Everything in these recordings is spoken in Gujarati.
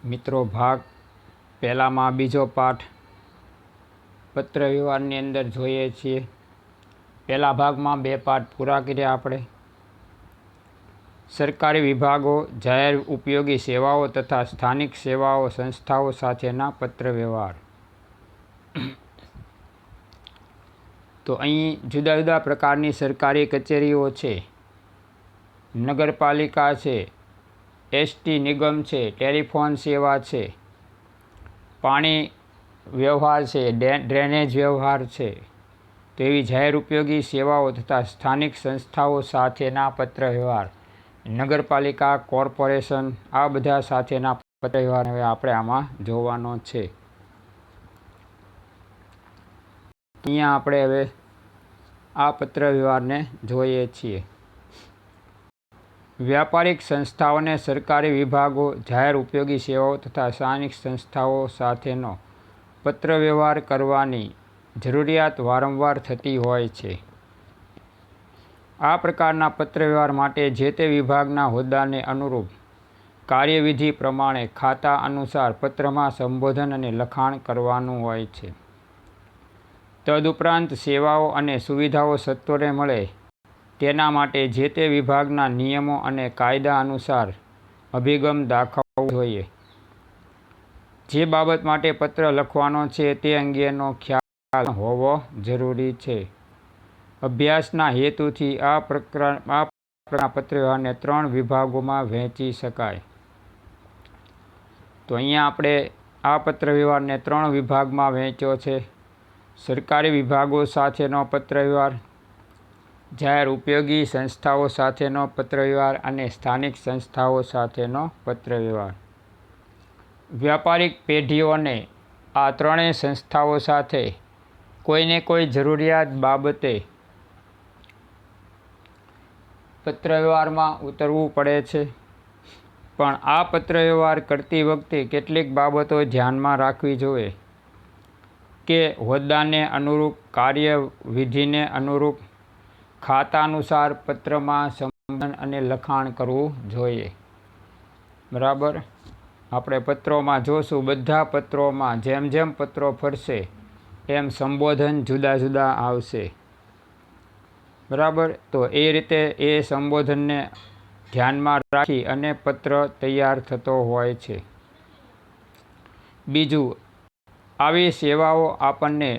મિત્રો ભાગ પહેલામાં બીજો પાઠ પત્ર વ્યવહારની અંદર જોઈએ છીએ। પહેલા ભાગમાં બે પાઠ પૂરા કર્યા આપણે। સરકારી વિભાગો, જાહેર ઉપયોગી સેવાઓ તથા સ્થાનિક સેવાઓ સંસ્થાઓ સાથેના પત્ર વ્યવહાર। તો અહીં જુદા જુદા પ્રકારની સરકારી કચેરીઓ છે, નગરપાલિકા છે, એસટી નિગમ છે, ટેલિફોન સેવા છે, પાણી વ્યવહાર છે, ડ્રેનેજ વ્યવહાર છે। તો એવી જાહેર ઉપયોગી સેવાઓ તથા સ્થાનિક સંસ્થાઓ સાથેના પત્ર વ્યવહાર, નગરપાલિકા, કોર્પોરેશન, આ બધા સાથેના પત્ર વ્યવહાર હવે આપણે આમાં જોવાનો છે। અહીંયા આપણે હવે આ પત્ર વ્યવહારને જોઈએ છીએ। વ્યાપારિક સંસ્થાઓને સરકારી વિભાગો, જાહેર ઉપયોગી સેવાઓ તથા સ્થાનિક સંસ્થાઓ સાથેનો પત્ર વ્યવહાર કરવાની જરૂરિયાત વારંવાર થતી હોય છે। આ પ્રકારના પત્ર વ્યવહાર માટે જે તે વિભાગના હોદ્દાને અનુરૂપ કાર્યવિધિ પ્રમાણે ખાતા અનુસાર પત્રમાં સંબોધન અને લખાણ કરવાનું હોય છે। તદુપરાંત સેવાઓ અને સુવિધાઓ સત્વરે મળે તેના માટે જે તે વિભાગના નિયમો અને કાયદા અનુસાર અભિગમ દાખવવો જોઈએ। જે બાબત માટે પત્ર લખવાનો છે તે અંગેનો ખ્યાલ હોવો જરૂરી છે। અભ્યાસના હેતુથી આ પ્રકારના પત્ર વ્યવહારને 3 વિભાગોમાં વહેંચી શકાય। તો અહીંયા આપણે આ પત્ર વ્યવહારને 3 વિભાગમાં વહેંચ્યો છે। સરકારી વિભાગો સાથેનો પત્ર વ્યવહાર, જાહેર ઉપયોગી સંસ્થાઓ સાથેનો પત્ર વ્યવહાર અને સ્થાનિક સંસ્થાઓ સાથેનો પત્ર વ્યવહાર। વ્યાપારિક પેઢીઓને આ ત્રણેય સંસ્થાઓ સાથે કોઈને કોઈ જરૂરિયાત બાબતે પત્ર વ્યવહારમાં ઉતરવું પડે છે, પણ આ પત્ર વ્યવહાર કરતી વખતે કેટલીક બાબતો ધ્યાનમાં રાખવી જોઈએ કે હોદ્દાને અનુરૂપ, કાર્યવિધિને અનુરૂપ, ખાતાનુસાર પત્રમાં સંબોધન અને લખાણ કરવું જોઈએ। બરાબર, આપણે પત્રોમાં જોશું, બધા પત્રોમાં જેમ જેમ પત્રો ફરશે એમ સંબોધન જુદા જુદા આવશે। બરાબર, તો એ રીતે એ સંબોધનને ધ્યાનમાં રાખી અને પત્ર તૈયાર થતો હોય છે। બીજું, આવી સેવાઓ આપણને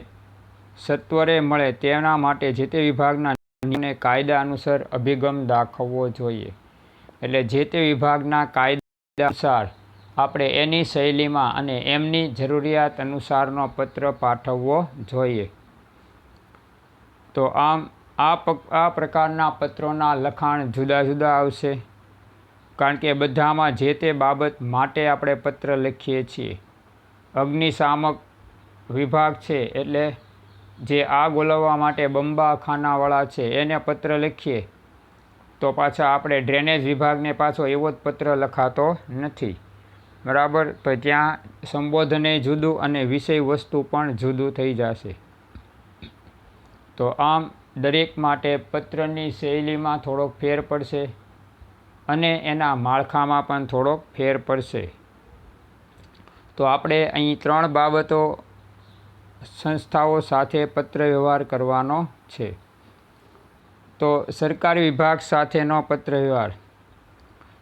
સત્વરે મળે તેના માટે જે તે વિભાગના નિયમોને કાયદા અનુસાર અભિગમ દાખવવો જોઈએ। એટલે જે તે વિભાગના કાયદા અનુસાર આપણે એની શૈલીમાં અને એમની જરૂરિયાત અનુસારનો પત્ર પાઠવવો જોઈએ। તો આમ આ પ્રકારના પત્રોના લખાણ જુદા જુદા આવશે, કારણ કે બધામાં જે તે બાબત માટે આપણે પત્ર લખીએ છીએ। અગ્નિશામક વિભાગ છે એટલે જે આગ ઓલવવા માટે બંબાખાનાવાળા છે એને પત્ર લખીએ તો પાછા આપણે ડ્રેનેજ વિભાગને પાછો એવો જ પત્ર લખાતો નથી। બરાબર, તો ત્યાં સંબોધને જુદું અને વિષય વસ્તુ પણ જુદું થઈ જશે। તો આમ દરેક માટે પત્રની શૈલીમાં થોડોક ફેર પડશે અને એના માળખામાં પણ થોડોક ફેર પડશે। તો આપણે અહીં 3 બાબતો સંસ્થાઓ સાથે પત્ર વ્યવહાર કરવાનો છે। તો સરકારી વિભાગ સાથેનો પત્ર વ્યવહાર,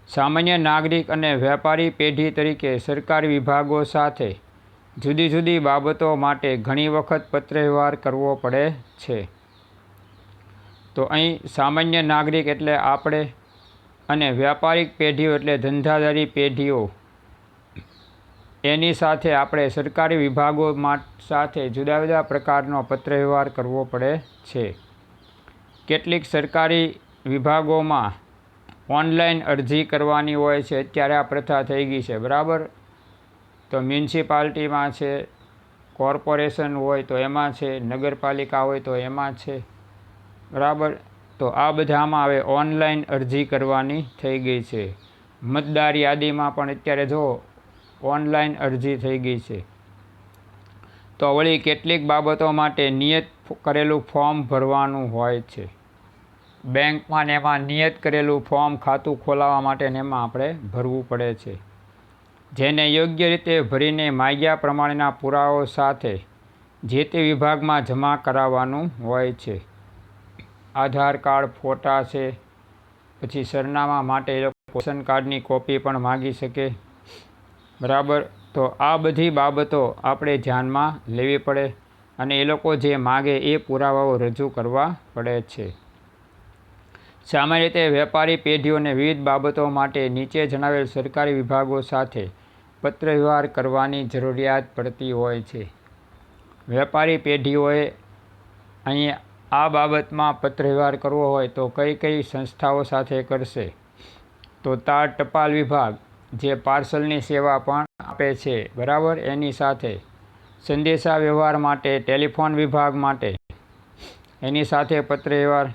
સામાન્ય નાગરિક અને વ્યાપારી પેઢી તરીકે સરકારી વિભાગો સાથે જુદી જુદી બાબતો માટે ઘણી વખત પત્ર વ્યવહાર કરવો પડે છે। તો અહીં સામાન્ય નાગરિક એટલે આપણે અને વ્યાપારિક પેઢીઓ એટલે ધંધાદારી પેઢીઓ, એની સાથે આપણે સરકારી વિભાગો સાથે જુદા જુદા પ્રકારનો પત્ર વ્યવહાર કરવો પડે છે। કેટલીક સરકારી વિભાગોમાં ઓનલાઈન અરજી કરવાની હોય છે, અત્યારે આ પ્રથા થઈ ગઈ છે। બરાબર, તો મ્યુનિસિપાલિટીમાં છે, કોર્પોરેશન હોય તો એમાં છે, નગરપાલિકા હોય તો એમાં છે। બરાબર, તો આ બધામાં હવે ઓનલાઈન અરજી કરવાની થઈ ગઈ છે। મતદાર યાદીમાં પણ અત્યારે જો ઓનલાઈન અરજી થઈ ગઈ છે। તો વળી કેટલીક બાબતો માટે નિયત કરેલું ફોર્મ ભરવાનું હોય છે। બેંકમાં ને એમાં નિયત કરેલું ફોર્મ ખાતું ખોલાવવા માટે ને એમાં આપણે ભરવું પડે છે। જેને યોગ્ય રીતે ભરીને માગ્યા પ્રમાણેના પુરાવાઓ સાથે જે તે વિભાગમાં જમા કરાવવાનું હોય છે. આધાર કાર્ડ, ફોટા છે, પછી સરનામા માટે એ લોકો રેશન કાર્ડની કોપી પણ માગી શકે. બરાબર, તો આ બધી બાબતો આપણે ધ્યાનમાં લેવી પડે અને એ લોકો જે માગે એ પુરાવાઓ રજૂ કરવા પડે છે. સામાન્ય રીતે વેપારી પેઢીઓને વિવિધ બાબતો માટે નીચે જણાવેલ સરકારી વિભાગો સાથે પત્રવ્યવહાર કરવાની જરૂરિયાત પડતી હોય છે. વેપારી પેઢીઓએ અહીં આ બાબતમાં પત્રવ્યવહાર કરવો હોય તો કઈ કઈ સંસ્થાઓ સાથે કરશે? તો તાર ટપાલ વિભાગ જે પાર્સલની સેવા પણ આપે છે, બરાબર, એની સાથે સંદેશા વ્યવહાર માટે ટેલિફોન વિભાગ માટે એની સાથે પત્રવ્યવહાર.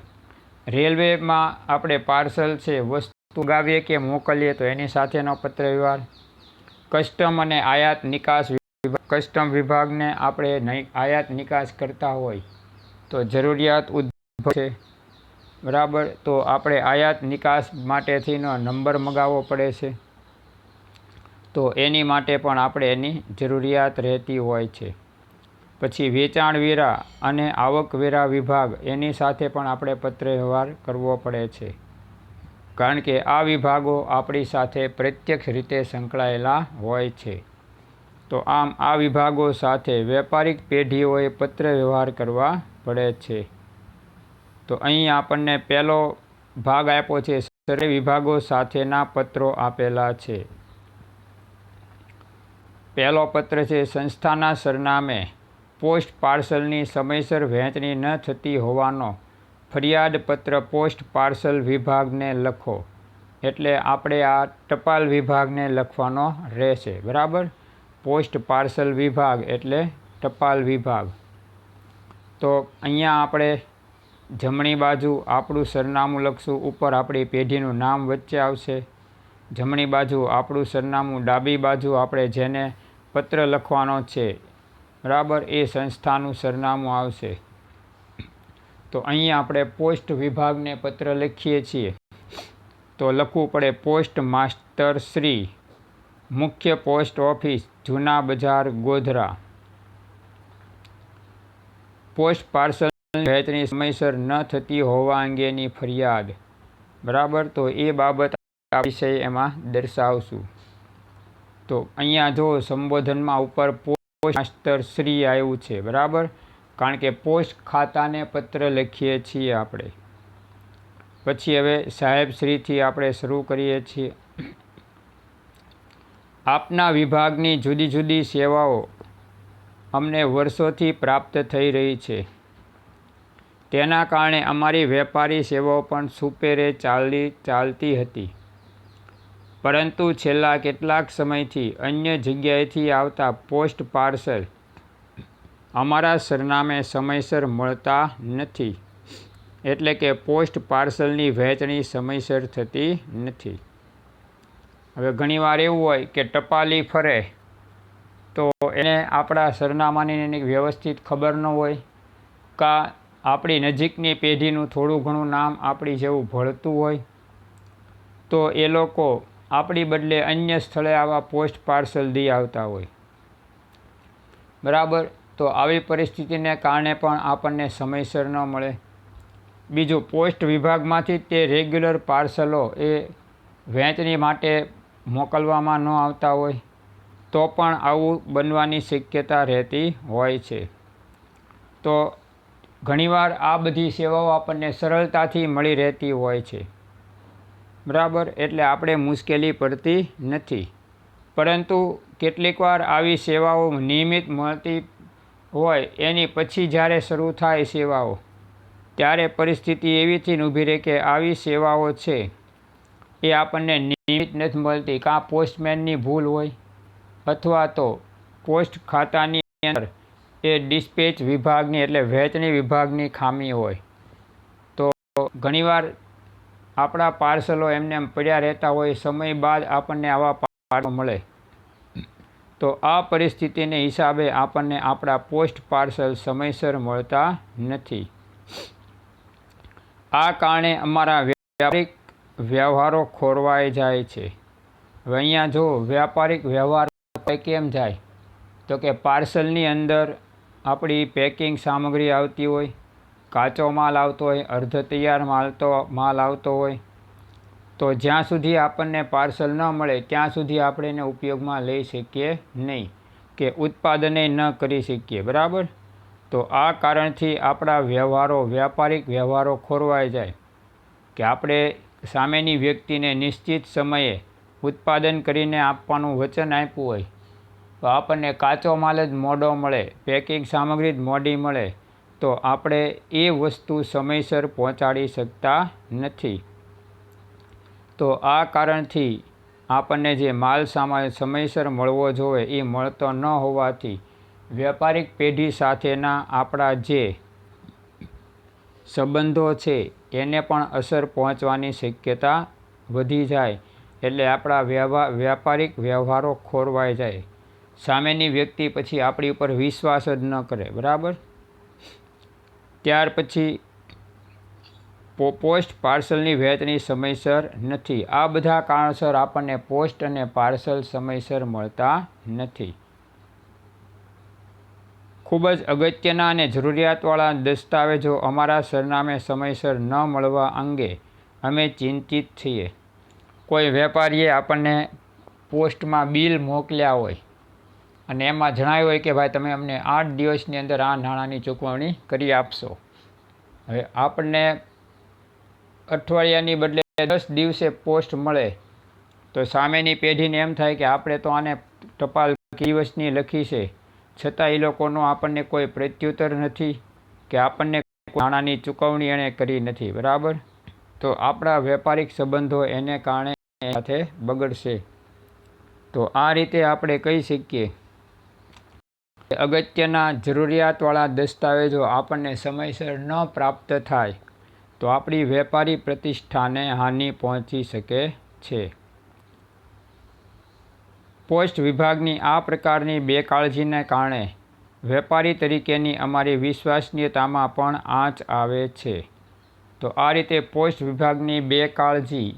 રેલવેમાં આપણે પાર્સલ છે, વસ્તુ મંગાવીએ કે મોકલીએ તો એની સાથેનો પત્રવ્યવહાર. કસ્ટમ અને આયાત નિકાસ વિભાગ, કસ્ટમ વિભાગને આપણે આયાત નિકાસ કરતા હોય તો જરૂરિયાત ઉદ્ભવે છે, બરાબર, તો આપણે આયાત નિકાસ માટેથીનો નંબર મગાવવો પડે છે, તો એની માટે પણ આપણે એની જરૂરિયાત રહેતી હોય છે. પછી વેચાણવેરા અને આવકવેરા વિભાગ, એની સાથે પણ આપણે પત્રવ્યવહાર કરવો પડે છે, કારણ કે આ વિભાગો આપણી સાથે પ્રત્યક્ષ રીતે સંકળાયેલા હોય છે. તો આમ આ વિભાગો સાથે વેપારિક પેઢીઓએ પત્રવ્યવહાર કરવા પડે છે. તો અહીં આપણને પહેલો ભાગ આપ્યો છે, સરકારી વિભાગો સાથેના પત્રો આપેલા છે. પહેલો પત્ર છે, સંસ્થાના સરનામે પોસ્ટ પાર્સલની સમયસર વહેંચણી ન થતી હોવાનો ફરિયાદ પત્ર પોસ્ટ પાર્સલ વિભાગને લખો. એટલે આપણે આ ટપાલ વિભાગને લખવાનો રહેશે, બરાબર. પોસ્ટ પાર્સલ વિભાગ એટલે ટપાલ વિભાગ. તો અહીંયા આપણે જમણી બાજુ આપણું સરનામું લખશું, ઉપર આપણી પેઢીનું નામ વચ્ચે આવશે. જમણી બાજુ આપણું સરનામું, ડાબી બાજુ આપણે જેને પત્ર લખવાનો છે, બરાબર, એ સંસ્થાનું સરનામું આવશે. તો અહીં આપણે પોસ્ટ વિભાગને પત્ર લખીએ છીએ તો લખવું પડે પોસ્ટ માસ્ટર શ્રી, મુખ્ય પોસ્ટ ઓફિસ, જૂના બજાર, ગોધરા. પોસ્ટ પાર્સલની વહેંચણી સમયસર ન થતી હોવા અંગેની ફરિયાદ, બરાબર, તો એ બાબત આ વિષય એમાં દર્શાવશું. તો અહીંયા જો સંબોધનમાં ઉપર પોસ્ટ માસ્ટર શ્રી આવ્યું છે, બરાબર, કારણ કે પોસ્ટ ખાતાને પત્ર લખીએ છીએ આપણે. પછી હવે સાહેબ શ્રીથી આપણે શરૂ કરીએ છીએ. આપના વિભાગની જુદી જુદી સેવાઓ અમને વર્ષોથી પ્રાપ્ત થઈ રહી છે. તેના કારણે અમારી વેપારી સેવાઓ પણ સુપેરે ચાલતી હતી. પરંતુ છેલ્લા કેટલાક સમયથી અન્ય જગ્યાએથી આવતા પોસ્ટ પાર્સલ અમારા સરનામે સમયસર મળતા નથી. એટલે કે પોસ્ટ પાર્સલની વહેંચણી સમયસર થતી નથી. હવે ઘણીવાર એવું હોય કે ટપાલી ફરે તો એને આપણા સરનામાની એની વ્યવસ્થિત ખબર ન હોય, કાં આપણી નજીકની પેઢીનું થોડું ઘણું નામ આપણી જેવું ભળતું હોય, તો એ લોકો આપણી બદલે અન્ય સ્થળે આવા પોસ્ટ પાર્સલ દઈ આવતા હોય, બરાબર. તો આવી પરિસ્થિતિને કારણે પણ આપણને સમયસર ન મળે. બીજું, પોસ્ટ વિભાગમાંથી તે રેગ્યુલર પાર્સલો એ વહેંચણી માટે મોકલવામાં ન આવતા હોય તો પણ આવું બનવાની શક્યતા રહેતી હોય છે. તો ઘણીવાર આ બધી સેવાઓ આપણને સરળતાથી મળી રહેતી હોય છે, બરાબર, એટલે આપણે મુશ્કેલી પડતી નથી. પરંતુ કેટલીક વાર આવી સેવાઓ નિયમિત મળતી હોય એની પછી જ્યારે શરૂ થાય સેવાઓ, ત્યારે પરિસ્થિતિ એવીથી ઊભી રહે કે આવી સેવાઓ છે એ આપણને નિયમિત નથી મળતી. કાં પોસ્ટમેનની ભૂલ હોય અથવા તો પોસ્ટ ખાતાની અંદર એ ડિસ્પેચ વિભાગની એટલે વહેંચણી વિભાગની ખામી હોય. તો ઘણીવાર આપણા પાર્સલો એમને એમ પડ્યા રહેતા હોય, સમય બાદ આપણને આવા પાર્સલો મળે. તો આ પરિસ્થિતિને હિસાબે આપણને આપણા પોસ્ટ પાર્સલ સમયસર મળતા નથી. આ કારણે અમારા વ્યાપારિક વ્યવહારો ખોરવાઈ જાય છે. હવે અહીંયા જો વ્યાપારિક વ્યવહાર કેમ જાય તો કે પાર્સલની અંદર આપણી પેકિંગ સામગ્રી આવતી હોય, કાચો માલ આવતો હોય, અર્ધ તૈયાર માલ આવતો હોય, તો જ્યાં સુધી આપણને પાર્સલ ન મળે ત્યાં સુધી આપણે એને ઉપયોગમાં લઈ શકીએ નહીં કે ઉત્પાદને ન કરી શકીએ, બરાબર. તો આ કારણથી આપણા વ્યવહારો, વ્યાપારિક વ્યવહારો ખોરવાઈ જાય કે આપણે સામેની વ્યક્તિને નિશ્ચિત સમયે ઉત્પાદન કરીને આપવાનું વચન આપ્યું હોય તો આપણને કાચો માલ જ મોડો મળે, પેકિંગ સામગ્રી જ મોડી મળે તો આપણે એ વસ્તુ સમયસર પહોંચાડી શકતા નથી. તો આ કારણથી આપણને જે માલ સામાન સમયસર મળવો જોઈએ એ મળતો ન હોવાથી વ્યાપારિક પેઢી સાથેના આપણા જે સંબંધો છે એને પણ અસર પહોંચવાની શક્યતા વધી જાય. એટલે આપણા વ્યાપારિક વ્યવહારો ખોરવાઈ જાય. સામેની વ્યક્તિ પછી આપણી ઉપર વિશ્વાસ જ ન કરે, બરાબર. ત્યાર પછી પોસ્ટ પાર્સલની વહેંચણી સમયસર નથી. આ બધા કારણસર આપણને પોસ્ટ અને પાર્સલ સમયસર મળતા નથી. ખૂબ જ અગત્યના અને જરૂરિયાતવાળા દસ્તાવેજો અમારા સરનામે સમયસર ન મળવા અંગે અમે ચિંતિત છીએ. કોઈ વેપારીએ આપણને પોસ્ટમાં બિલ મોકલ્યા હોય અને એમાં જણાવ્યું હોય કે ભાઈ તમે અમને 8 દિવસની અંદર આ નાણાંની ચૂકવણી કરી આપશો. હવે આપણને અઠવાડિયાની બદલે 10 દિવસે પોસ્ટ મળે તો સામેની પેઢીને એમ થાય કે આપણે તો આને ટપાલ દિવસની લખી છે, છતાં એ લોકોનો આપણને કોઈ પ્રત્યુત્તર નથી કે આપણને નાણાંની ચૂકવણી એણે કરી નથી, બરાબર. તો આપણા વેપારિક સંબંધો એને કારણે સાથે બગડશે. તો આ રીતે આપણે કહી શકીએ અગત્યના જરૂરિયાતવાળા દસ્તાવેજો આપણને સમયસર ન પ્રાપ્ત થાય તો આપણી વેપારી પ્રતિષ્ઠાને હાનિ પહોંચી શકે છે. પોસ્ટ વિભાગની આ પ્રકારની બેકાળજીને કારણે વેપારી તરીકેની અમારી વિશ્વસનીયતામાં પણ આંચ આવે છે. તો આ રીતે પોસ્ટ વિભાગની બેકાળજી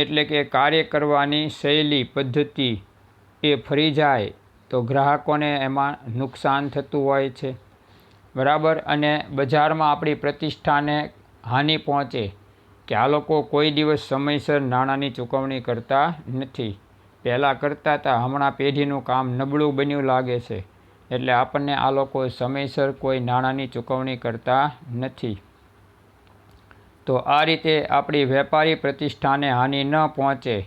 એટલે કે કાર્ય કરવાની શૈલી, પદ્ધતિ એ ફરી જાય તો ગ્રાહકોને એમાં નુકસાન થતું હોય છે, બરાબર. અને બજારમાં આપણી પ્રતિષ્ઠાને હાનિ પહોંચે કે આ લોકો કોઈ દિવસ સમયસર નાણાંની ચૂકવણી કરતા નથી. પહેલાં કરતા હતા, હમણાં પેઢીનું કામ નબળું બન્યું લાગે છે એટલે આપણને આ લોકો સમયસર કોઈ નાણાંની ચૂકવણી કરતા નથી. તો આ રીતે આપણી વેપારી પ્રતિષ્ઠાને હાનિ ન પહોંચે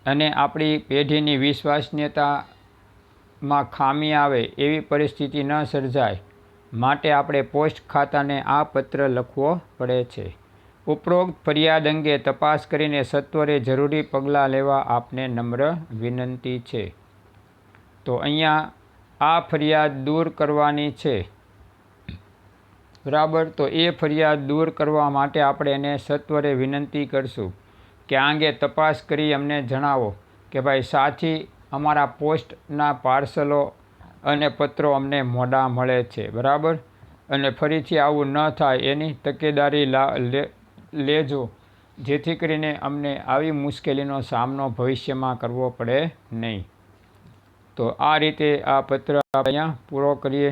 અને આપણી પેઢીની વિશ્વસનીયતામાં ખામી આવે એવી પરિસ્થિતિ ન સર્જાય માટે આપણે પોસ્ટ ખાતાને આ પત્ર લખવો પડે છે. ઉપરોક્ત ફરિયાદ અંગે તપાસ કરીને સત્વરે જરૂરી પગલાં લેવા આપને નમ્ર વિનંતી છે. તો અહીંયા આ ફરિયાદ દૂર કરવાની છે, બરાબર. તો એ ફરિયાદ દૂર કરવા માટે આપણે એને સત્વરે વિનંતી કરશું કે આ અંગે તપાસ કરી અમને જણાવો કે ભાઈ સાથી અમારા પોસ્ટના પાર્સલો અને પત્રો અમને મોડા મળે છે, બરાબર. અને ફરીથી આવું ન થાય એની તકેદારી લેજો જેથી કરીને અમને આવી મુશ્કેલીનો સામનો ભવિષ્યમાં કરવો પડે નહીં. તો આ રીતે આ પત્ર અહીંયા પૂરો કરીએ.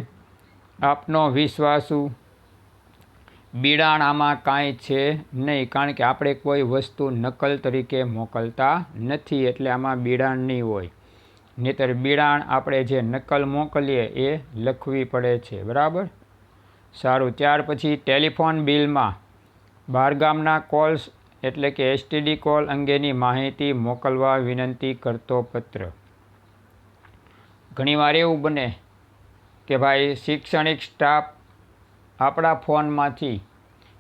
આપનો વિશ્વાસુ બિડાણ આમાં કાંઈ છે નહીં, કારણ કે આપણે કોઈ વસ્તુ નકલ તરીકે મોકલતા નથી એટલે આમાં બિડાણ નહીં હોય. નહીંતર બિડાણ આપણે જે નકલ મોકલીએ એ લખવી પડે છે, બરાબર. સારું. ત્યાર પછી ટેલિફોન બિલમાં બહારગામના કોલ્સ એટલે કે STD કોલ અંગેની માહિતી મોકલવા વિનંતી કરતો પત્ર. ઘણીવાર એવું બને કે ભાઈ શૈક્ષણિક સ્ટાફ આપણા ફોનમાંથી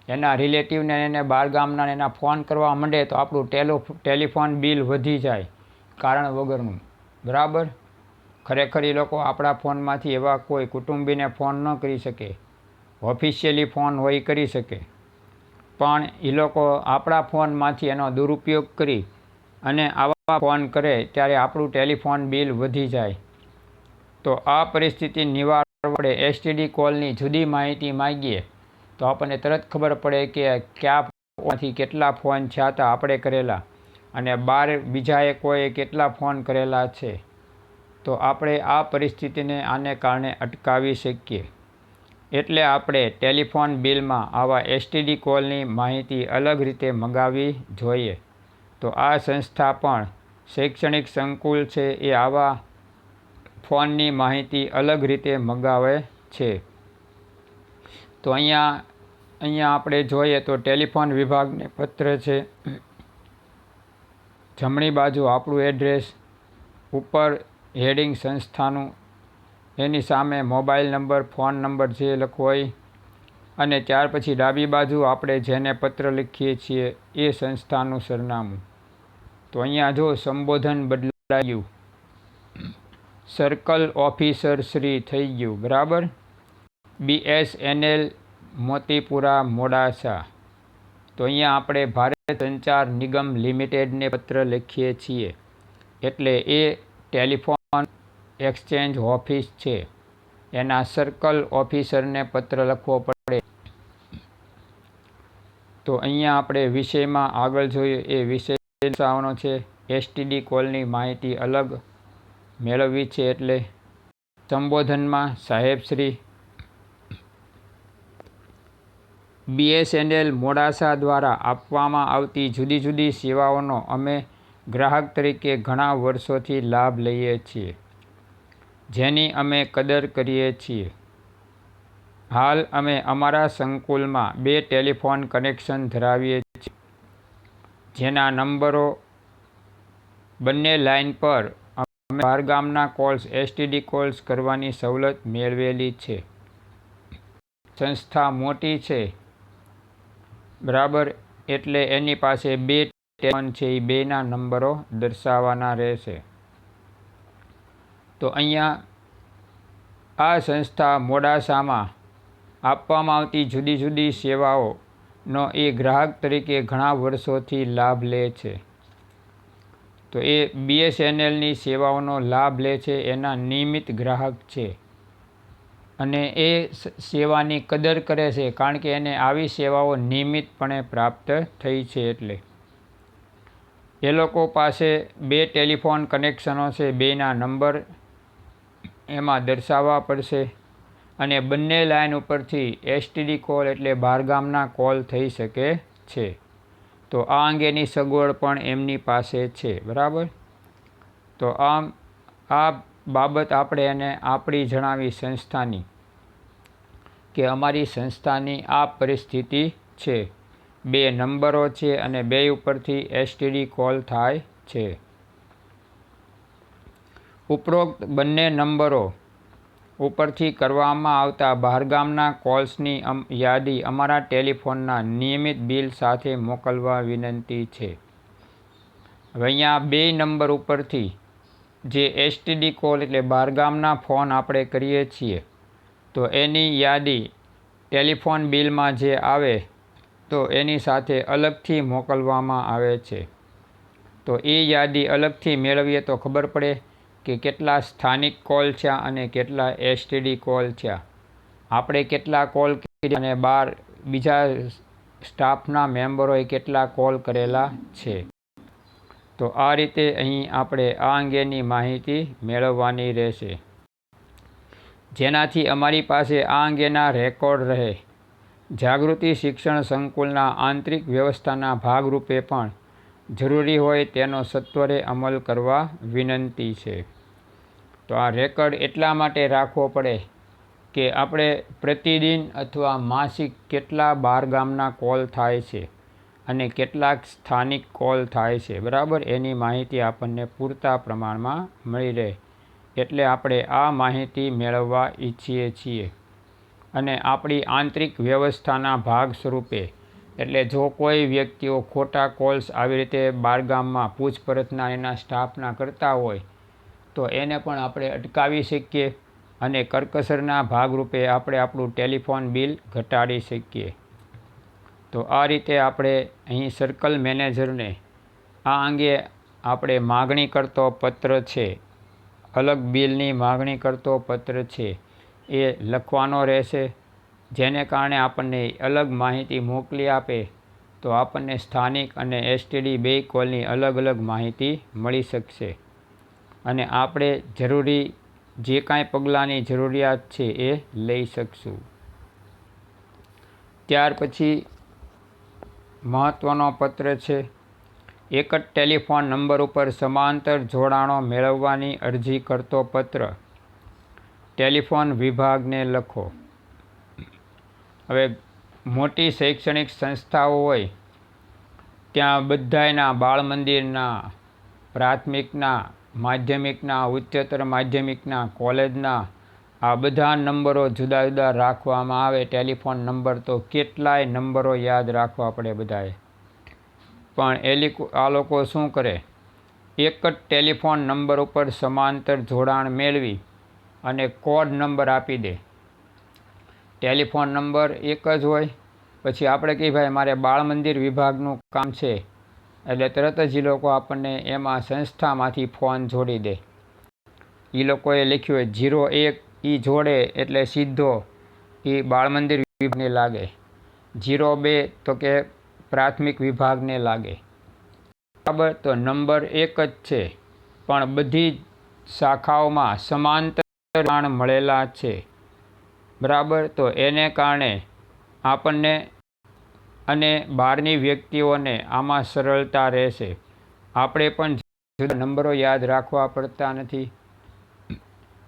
એના રિલેટિવને એને બહારગામના એના ફોન કરવા માંડે તો આપણું ટેલિફોન બિલ વધી જાય કારણ વગરનું, બરાબર. ખરેખર એ લોકો આપણા ફોનમાંથી એવા કોઈ કુટુંબીને ફોન ન કરી શકે, ઓફિશિયલી ફોન હોય કરી શકે, પણ એ લોકો આપણા ફોનમાંથી એનો દુરુપયોગ કરી અને આવા ફોન કરે ત્યારે આપણું ટેલિફોન બિલ વધી જાય. તો આ પરિસ્થિતિ નિવારવા આપણે STD કોલની જુદી માહિતી માગીએ તો આપણને તરત ખબર પડે કે કયા ફોનથી કેટલા ફોન થયા હતા આપણે કરેલા અને બહાર બીજાએ કોઈ કેટલા ફોન કરેલા છે, તો આપણે આ પરિસ્થિતિને આને કારણે અટકાવી શકીએ. એટલે આપણે ટેલિફોન બિલમાં આવા એસટીડી કોલની માહિતી અલગ રીતે મંગાવવી જોઈએ. તો આ સંસ્થા પણ શૈક્ષણિક સંકુલ છે એ આવા ફોનની માહિતી અલગ રીતે મંગાવે છે. તો અહીંયા આપણે જોઈએ તો ટેલિફોન વિભાગને પત્ર છે. જમણી બાજુ આપણું એડ્રેસ, ઉપર હેડિંગ સંસ્થાનું, એની સામે મોબાઈલ નંબર, ફોન નંબર જે લખવો હોય, અને ત્યાર પછી ડાબી બાજુ આપણે જેને પત્ર લખીએ છીએ એ સંસ્થાનું સરનામું. તો અહીંયા જો સંબોધન બદલાયું, સર્કલ ઓફિસર શ્રી થઈ ગયું, બરાબર. BSNL મોતીપુરા મોડાસા. તો અહીંયા આપણે ભારત સંચાર નિગમ લિમિટેડને પત્ર લખીએ છીએ એટલે એ ટેલિફોન એક્સચેન્જ ઓફિસ છે, એના સર્કલ ઓફિસરને પત્ર લખવો પડે. તો અહીંયા આપણે વિષયમાં આગળ જોઈએ એ વિષય દર્શાવવાનો છે. એસટીડી કોલની માહિતી અલગ મેળવવી છે એટલે સંબોધનમાં સાહેબશ્રી, BSNL મોડાસા દ્વારા આપવામાં આવતી જુદી જુદી સેવાઓનો અમે ગ્રાહક તરીકે ઘણા વર્ષોથી લાભ લઈએ છીએ, જેની અમે કદર કરીએ છીએ. હાલ અમે અમારા સંકુલમાં 2 ટેલિફોન કનેક્શન ધરાવીએ છીએ, જેના નંબરો બંને લાઇન પર અમે બહારગામના કોલ્સ, એસટીડી કોલ્સ કરવાની સવલત મેળવેલી છે. સંસ્થા મોટી છે, બરાબર, એટલે એની પાસે 2 ટેલિફોન છે એ 2ના નંબરો દર્શાવવાના રહેશે. તો અહીંયા આ સંસ્થા મોડાસામાં આપવામાં આવતી જુદી જુદી સેવાઓનો એ ગ્રાહક તરીકે ઘણા વર્ષોથી લાભ લે છે. તો એ BSNLની સેવાઓનો લાભ લે છે, એના નિયમિત ગ્રાહક છે અને એ સેવાની કદર કરે છે, કારણ કે એને આવી સેવાઓ નિયમિતપણે પ્રાપ્ત થઈ છે. એટલે એ લોકો પાસે 2 ટેલિફોન કનેક્શનો છે, 2ના નંબર એમાં દર્શાવવા પડશે અને બંને લાઇન ઉપરથી એસટીડી કોલ એટલે બહારગામના કોલ થઈ શકે છે. તો આ અંગેની સગવડ પણ એમની પાસે છે, બરાબર. તો આ બાબત આપણે એને આપણી જણાવી સંસ્થાની, કે અમારી સંસ્થાની આ પરિસ્થિતિ છે, 2 નંબરો છે અને 2 ઉપરથી એસટીડી કોલ થાય છે. ઉપરોક્ત બંને નંબરો ઉપરથી કરવામાં આવતા બહારગામના કોલ્સની યાદી અમારા ટેલિફોનના નિયમિત બિલ સાથે મોકલવા વિનંતી છે. હવે અહીંયા 2 નંબર ઉપરથી જે એસટીડી કોલ એટલે બહારગામના ફોન આપણે કરીએ છીએ, તો એની યાદી ટેલિફોન બિલમાં જે આવે તો એની સાથે અલગથી મોકલવામાં આવે છે. તો એ યાદી અલગથી મેળવીએ તો ખબર પડે કે કેટલા સ્થાનિક કોલ થયા અને કેટલા એસટીડી કોલ થયા, આપણે કેટલા કોલ કર્યા અને બીજા સ્ટાફના મેમ્બરોએ કેટલા કોલ કરેલા છે. તો આ રીતે અહીં આપણે આ અંગેની માહિતી મેળવવાની રહેશે, જેનાથી અમારી પાસે આ અંગેના રેકોર્ડ રહે. જાગૃતિ શિક્ષણ સંકુલના આંતરિક વ્યવસ્થાના ભાગરૂપે પણ જરૂરી હોય તેનો સત્વરે અમલ કરવા વિનંતી છે. તો આ રેકોર્ડ એટલા માટે રાખવો પડે કે આપણે પ્રતિદિન અથવા માસિક કેટલા બહારગામના કોલ થાય છે અને કેટલાક સ્થાનિક કોલ થાય છે, બરાબર, એની માહિતી આપણને પૂરતા પ્રમાણમાં મળી રહે. એટલે આપણે આ માહિતી મેળવવા ઈચ્છીએ છીએ અને આપણી આંતરિક વ્યવસ્થાના ભાગ સ્વરૂપે, એટલે જો કોઈ વ્યક્તિઓ ખોટા કોલ્સ આવી રીતે બહારગામમાં પૂછપરછના એના સ્ટાફના કરતા હોય તો એને પણ આપણે અટકાવી શકીએ અને કરકસરના ભાગરૂપે આપણે આપણું ટેલિફોન બિલ ઘટાડી શકીએ. તો આ રીતે આપણે અહીં સર્કલ મેનેજરને આ અંગે આપણે માગણી કરતો પત્ર છે, અલગ બિલની માગણી કરતો પત્ર છે એ લખવાનો રહેશે, જેને કારણે આપણને અલગ માહિતી મોકલી આપે તો આપણને સ્થાનિક અને એસટીડી બે કોલની અલગ અલગ માહિતી મળી શકશે અને આપણે જરૂરી જે કાંઈ પગલાંની જરૂરિયાત છે એ લઈ શકશું. ત્યાર પછી મહત્ત્વનો પત્ર છે, એક જ ટેલિફોન નંબર ઉપર સમાંતર જોડાણો મેળવવાની અરજી કરતો પત્ર ટેલિફોન વિભાગને લખો. હવે મોટી શૈક્ષણિક સંસ્થાઓ હોય ત્યાં બધાયના બાળ મંદિરના, પ્રાથમિકના, માધ્યમિકના, ઉચ્ચતર માધ્યમિકના, કોલેજના આ બધા નંબરો જુદા જુદા રાખવામાં આવે. ટેલિફોન નંબર તો કેટલાય નંબરો યાદ રાખવા પડે બધાએ, પણ આ લોકો શું કરે, એક જ ટેલિફોન નંબર ઉપર સમાંતર જોડાણ મેળવી અને કોડ નંબર આપી દે. ટેલિફોન નંબર એક જ હોય, પછી આપણે કહીએ ભાઈ મારે બાળ મંદિર વિભાગનું કામ છે એટલે તરત જ એ લોકો આપણને એમાં સંસ્થામાંથી ફોન જોડી દે. એ લોકોએ લખ્યું હોય 01, એ જોડે એટલે સીધો એ બાળ મંદિર વિભાગને લાગે. 02 તો કે પ્રાથમિક વિભાગને લાગે. બરાબર, તો નંબર એક જ છે પણ બધી શાખાઓમાં સમાંતર જોડાણ મળેલા છે. બરાબર, તો એને કારણે આપણને અને બહારની વ્યક્તિઓને આમાં સરળતા રહેશે. આપણે પણ જુદા નંબરો યાદ રાખવા પડતા નથી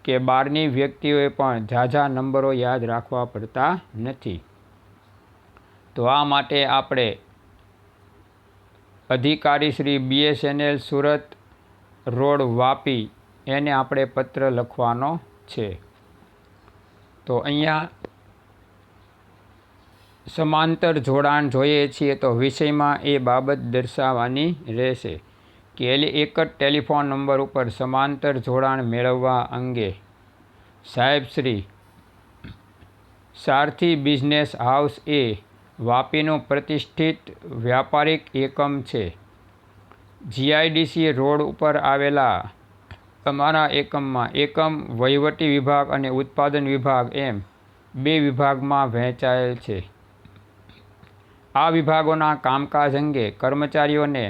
કે બહારની વ્યક્તિઓએ પણ ઝાઝા નંબરો યાદ રાખવા પડતા નથી. તો આ માટે આપણે અધિકારી શ્રી BSNL સુરત રોડ વાપી એને આપણે પત્ર લખવાનો છે. તો અહીંયા સમાંતર જોડાણ જોઈએ છીએ તો વિષયમાં એ બાબત દર્શાવવાની રહેશે કે એક જ ટેલિફોન નંબર ઉપર સમાંતર જોડાણ મેળવવા અંગે સાહેબશ્રી સારથી બિઝનેસ હાઉસ એ વાપીનું પ્રતિષ્ઠિત વ્યાપારિક એકમ છે. GIDC રોડ ઉપર આવેલા અમારા એકમમાં એકમ વહીવટી વિભાગ અને ઉત્પાદન વિભાગ એમ બે વિભાગમાં વહેંચાયેલ છે. આ વિભાગોના કામકાજ અંગે કર્મચારીઓને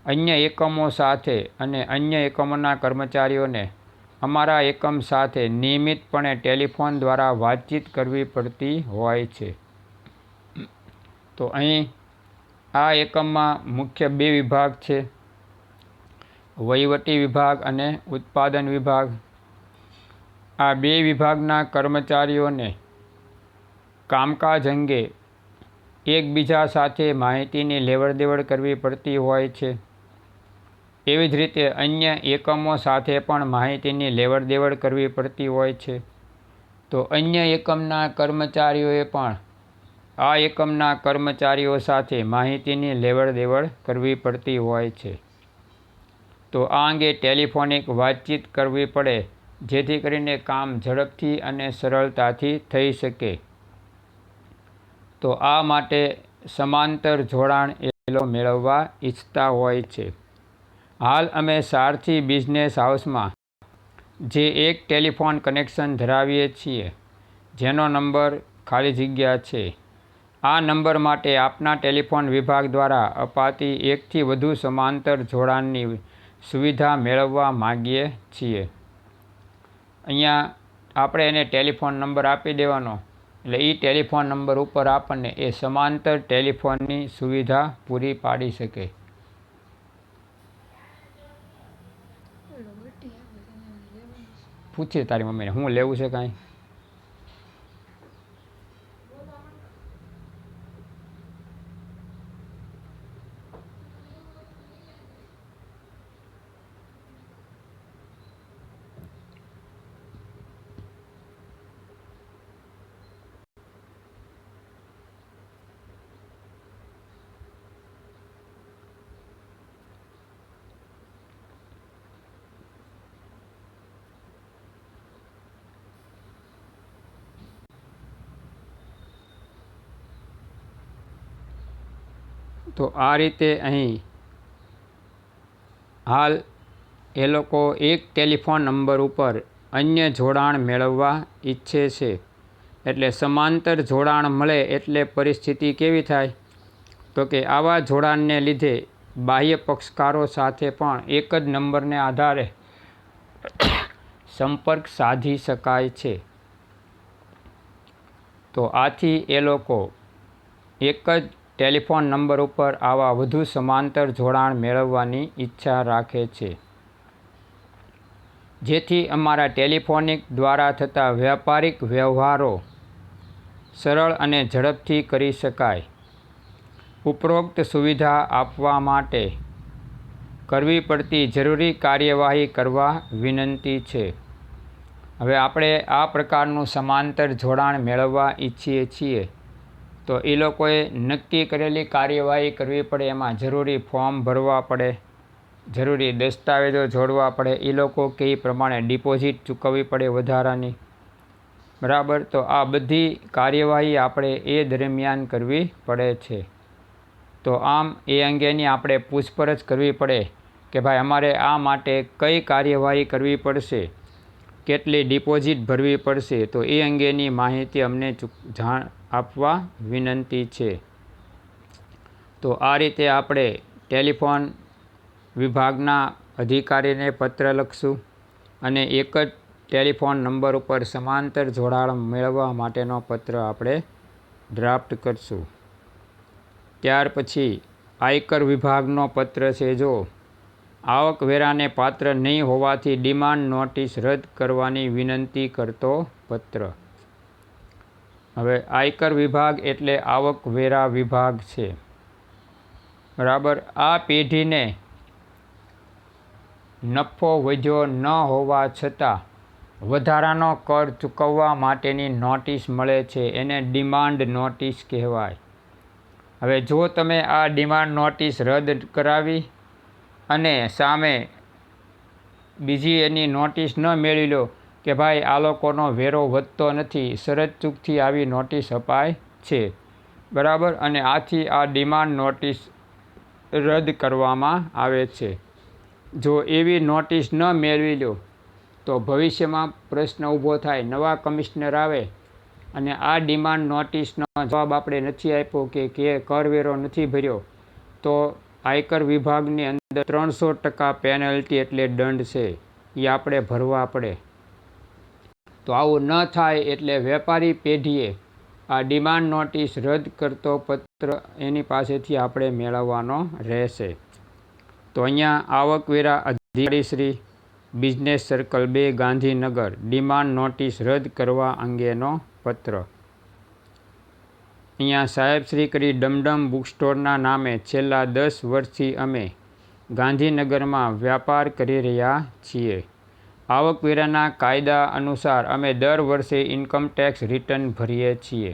અન્ય એકમો સાથે અને અન્ય એકમોના કર્મચારીઓને અમારા એકમ સાથે નિયમિતપણે ટેલિફોન દ્વારા વાતચીત કરવી પડતી હોય છે. તો અહીં આ એકમમાં મુખ્ય બે વિભાગ છે, વહીવટી વિભાગ અને ઉત્પાદન વિભાગ. આ બે વિભાગના કર્મચારીઓને કામકાજ અંગે એકબીજા સાથે માહિતીની લેવડ દેવડ કરવી પડતી હોય છે. એવી જ રીતે અન્ય એકમો સાથે પણ માહિતીની લેવડ દેવડ કરવી પડતી હોય છે. તો અન્ય એકમના કર્મચારીઓએ પણ આ એકમના કર્મચારીઓ સાથે માહિતીની લેવડ દેવડ કરવી પડતી હોય છે. તો આ અંગે ટેલિફોનિક વાતચીત કરવી પડે જેથી કરીને કામ ઝડપથી અને સરળતાથી થઈ શકે. તો આ માટે સમાંતર જોડાણ મેળવવા ઈચ્છતા હોય છે. હાલ અમે સારથી બિઝનેસ હાઉસમાં જે એક ટેલિફોન કનેક્શન ધરાવીએ છીએ જેનો નંબર ખાલી જગ્યા છે. આ નંબર માટે આપના ટેલિફોન વિભાગ દ્વારા અપાતી એકથી વધુ સમાંતર જોડાણની સુવિધા મેળવવા માગીએ છીએ. અહીંયા આપણે એને ટેલિફોન નંબર આપી દેવાનો એટલે એ ટેલિફોન નંબર ઉપર આપણને એ સમાંતર ટેલિફોનની સુવિધા પૂરી પાડી શકે. પૂછીએ તારી મમ્મીને હું લેવું છે કાંઈ. તો આ રીતે અહીં હાલ એ લોકો એક ટેલિફોન નંબર ઉપર અન્ય જોડાણ મેળવવા ઈચ્છે છે. એટલે સમાંતર જોડાણ મળે એટલે પરિસ્થિતિ કેવી થાય, તો કે આવા જોડાણને લીધે બાહ્ય પક્ષકારો સાથે પણ એક જ નંબરને આધારે સંપર્ક સાધી શકાય છે. તો આથી એ લોકો એક જ ટેલિફોન નંબર ઉપર આવા વધુ સમાંતર જોડાણ મેળવવાની ઈચ્છા રાખે છે, જેથી અમારા ટેલિફોનિક દ્વારા થતા વ્યાપારિક વ્યવહારો સરળ અને ઝડપથી કરી શકાય. ઉપરોક્ત સુવિધા આપવા માટે કરવી પડતી જરૂરી કાર્યવાહી કરવા વિનંતી છે. હવે આપણે આ પ્રકારનું સમાંતર જોડાણ મેળવવા ઈચ્છીએ છીએ તો એ લોકોએ નક્કી કરેલી કાર્યવાહી કરવી પડે. એમાં જરૂરી ફોર્મ ભરવા પડે, જરૂરી દસ્તાવેજો જોડવા પડે, એ લોકો કે એ પ્રમાણે ડિપોઝિટ ચૂકવવી પડે વધારાની. બરાબર. તો આ બધી કાર્યવાહી આપણે એ દરમિયાન કરવી પડે છે. તો આમ એ અંગેની આપણે પૂછપરછ કરવી પડે કે ભાઈ અમારે આ માટે કઈ કાર્યવાહી કરવી પડશે, કેટલી ડિપોઝિટ ભરવી પડશે. તો એ અંગેની માહિતી અમને જાણ આપવા વિનંતી છે. તો આ રીતે આપણે ટેલિફોન વિભાગના અધિકારીને પત્ર લખશું અને એક જ ટેલિફોન નંબર ઉપર સમાંતર જોડાણ મેળવવા માટેનો પત્ર આપણે ડ્રાફ્ટ કરશું. ત્યાર પછી આયકર વિભાગનો પત્ર છે. જો આવકવેરાને પાત્ર નહીં હોવાથી ડિમાન્ડ નોટિસ રદ કરવાની વિનંતી કરતો પત્ર. હવે આયકર વિભાગ એટલે આવકવેરા વિભાગ છે. બરાબર. આ પેઢીને નફો વધ્યો ન હોવા છતાં વધારાનો કર ચૂકવવા માટેની નોટિસ મળે છે, એને ડિમાન્ડ નોટિસ કહેવાય. હવે જો તમે આ ડિમાન્ડ નોટિસ રદ કરાવી અને સામે બીજી એની નોટિસ ન મેળવી લો કે ભાઈ આ લોકોનો વેરો વધતો નથી, શરત ચૂકથી આવી નોટિસ અપાય છે. બરાબર. અને આથી આ ડિમાન્ડ નોટિસ રદ કરવામાં આવે છે. જો એવી નોટિસ ન મેળવી લો તો ભવિષ્યમાં પ્રશ્ન ઊભો થાય, નવા કમિશનર આવે અને આ ડિમાન્ડ નોટિસનો જવાબ આપણે નથી આપ્યો કે કરવેરો નથી ભર્યો તો આયકર વિભાગની અંદર 300% પેનલ્ટી એટલે દંડ છે, એ આપણે ભરવા પડે. તો આવું ન થાય એટલે વેપારી પેઢીએ આ ડિમાન્ડ નોટિસ રદ કરતો પત્ર એની પાસેથી આપણે મેળવવાનો રહેશે. તો અહીંયા આવકવેરા અધિકારી Shri, business circle 2, Gandhinagar, demand notice રદ કરવા અંગેનો પત્ર. અહીંયા સાહેબશ્રી કરી ડમડમ બુક સ્ટોરના નામે છેલ્લા 10 વર્ષથી અમે ગાંધીનગરમાં વ્યાપાર કરી રહ્યા છીએ. આવકવેરાના કાયદા અનુસાર અમે દર વર્ષે ઇન્કમટેક્સ રિટર્ન ભરીએ છીએ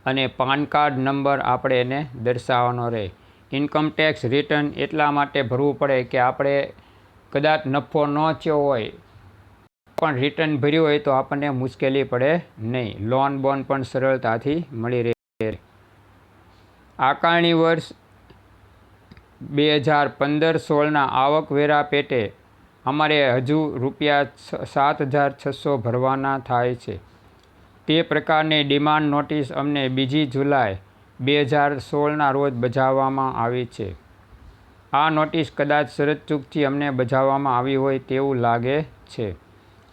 અને પાન કાર્ડ નંબર આપણે એને દર્શાવવાનો રહે. ઇન્કમટેક્સ રિટર્ન એટલા માટે ભરવું પડે કે આપણે કદાચ નફો ન થયો હોય પણ રિટર્ન ભર્યું હોય તો આપણને મુશ્કેલી પડે નહીં, લોન બોન પણ સરળતાથી મળી રહે. આકારણી વર્ષ 2015-16ના આવકવેરા પેટે અમારે હજુ ₹7,600 ભરવાના થાય છે. તે પ્રકારની ડિમાન્ડ નોટિસ અમને 2 જુલાઈ 2016ના રોજ બજાવવામાં આવી છે. આ નોટિસ કદાચ શરત ચૂકથી અમને બજાવવામાં આવી હોય તેવું લાગે છે.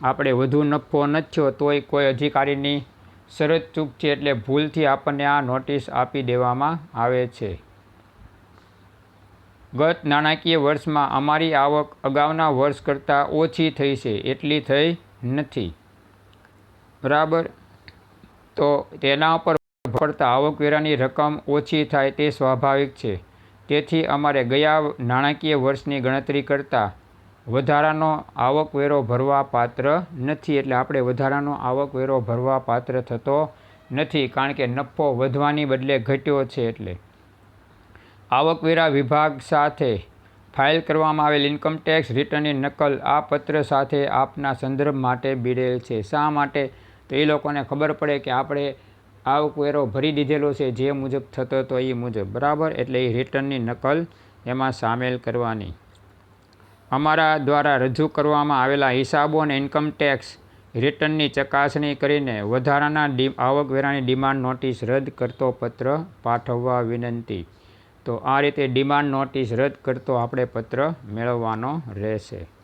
આપણે વધુ નફો ન થયો તોય કોઈ અધિકારીની શરત ચૂકથી એટલે ભૂલથી આપણને આ નોટિસ આપી દેવામાં આવે છે. ગત નાણાકીય વર્ષમાં અમારી આવક અગાઉના વર્ષ કરતાં ઓછી થઈ છે, એટલી થઈ નથી. બરાબર. તો તેના ઉપર પડતા આવકવેરાની રકમ ઓછી થાય તે સ્વાભાવિક છે. તેથી અમારે ગયા નાણાકીય વર્ષની ગણતરી કરતાં વધારાનો આવકવેરો ભરવા પાત્ર નથી. એટલે આપણે વધારાનો આવકવેરો ભરવા પાત્ર થતો નથી, કારણ કે નફો વધવાની બદલે ઘટ્યો છે. એટલે આવકવેરા વિભાગ સાથે ફાઇલ કરવામાં આવેલ ઇન્કમટેક્સ રિટર્નની નકલ આ પત્ર સાથે આપના સંદર્ભ માટે બીડેલ છે. શા માટે? તો એ લોકોને ખબર પડે કે આપણે આવકવેરો ભરી દીધેલો છે જે મુજબ થતો હતો એ મુજબ. બરાબર. એટલે એ રિટર્નની નકલ એમાં સામેલ કરવાની. અમારા દ્વારા રજૂ કરવામાં આવેલા હિસાબો અને ઇન્કમટેક્સ રિટર્નની ચકાસણી કરીને વધારાના આવકવેરાની ડિમાન્ડ નોટિસ રદ કરતો પત્ર પાઠવવા વિનંતી. તો આ રીતે ડિમાન્ડ નોટિસ રદ કરતો આપણે પત્ર મેળવવાનો રહેશે.